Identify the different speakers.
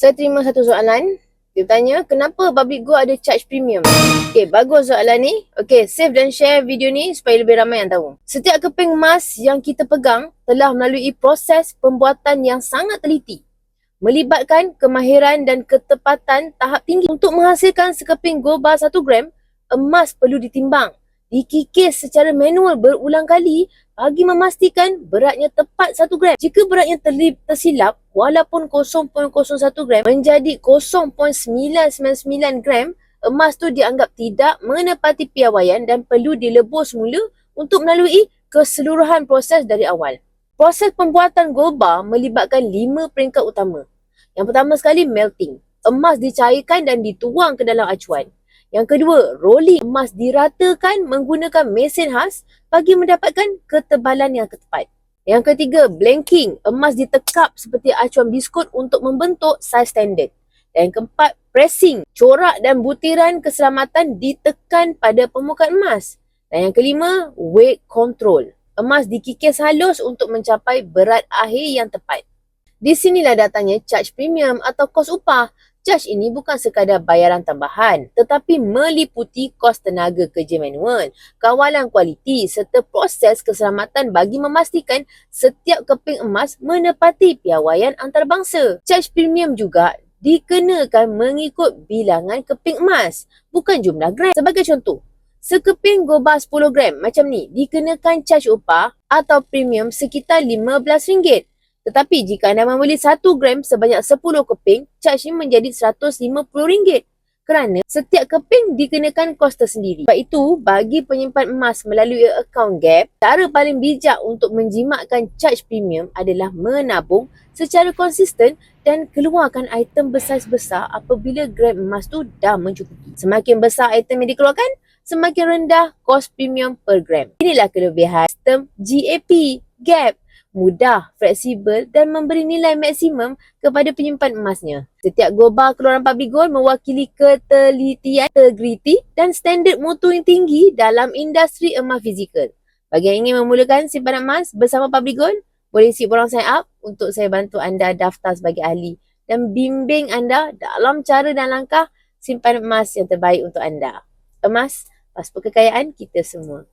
Speaker 1: Saya terima satu soalan. Dia tanya, kenapa Public Gold ada charge premium? Okay, bagus soalan ni. Okay, save dan share video ni supaya lebih ramai yang tahu. Setiap keping emas yang kita pegang telah melalui proses pembuatan yang sangat teliti. Melibatkan kemahiran dan ketepatan tahap tinggi. Untuk menghasilkan sekeping gold bar 1 gram, emas perlu ditimbang, dikikis secara manual berulang kali bagi memastikan beratnya tepat 1 gram. Jika beratnya tersilap walaupun 0.01 gram menjadi 0.999 gram, emas tu dianggap tidak menepati piawaian dan perlu dilebur semula untuk melalui keseluruhan proses dari awal. Proses pembuatan gold bar melibatkan 5 peringkat utama. Yang pertama sekali, melting. Emas dicairkan dan dituang ke dalam acuan. Yang kedua, rolling. Emas diratakan menggunakan mesin khas bagi mendapatkan ketebalan yang tepat. Yang ketiga, blanking. Emas ditekap seperti acuan biskut untuk membentuk saiz standard. Dan yang keempat, pressing. Corak dan butiran keselamatan ditekan pada permukaan emas. Dan yang kelima, weight control. Emas dikikis halus untuk mencapai berat akhir yang tepat. Di sinilah datangnya charge premium atau kos upah. Charge ini bukan sekadar bayaran tambahan, tetapi meliputi kos tenaga kerja manual, kawalan kualiti serta proses keselamatan bagi memastikan setiap keping emas menepati piawaian antarabangsa. Charge premium juga dikenakan mengikut bilangan keping emas, bukan jumlah gram. Sebagai contoh, sekeping gold bar 10 gram macam ni dikenakan charge upah atau premium sekitar RM15. Tetapi jika anda membeli 1 gram sebanyak 10 keping, charge ini menjadi RM150 kerana setiap keping dikenakan kos tersendiri. Sebab itu, bagi penyimpan emas melalui akaun Gap, cara paling bijak untuk menjimatkan charge premium adalah menabung secara konsisten dan keluarkan item besar-besar apabila gram emas tu dah mencukupi. Semakin besar item yang dikeluarkan, semakin rendah kos premium per gram. Inilah kelebihan sistem GAP, Gap. Mudah, fleksibel dan memberi nilai maksimum kepada penyimpan emasnya. Setiap gold bar keluaran Public Gold mewakili ketelitian, integriti dan standard mutu yang tinggi dalam industri emas fizikal. Bagi yang ingin memulakan simpanan emas bersama Public Gold, boleh isi borang sign up untuk saya bantu anda daftar sebagai ahli dan bimbing anda dalam cara dan langkah simpanan emas yang terbaik untuk anda. Emas, pasport kekayaan kita semua.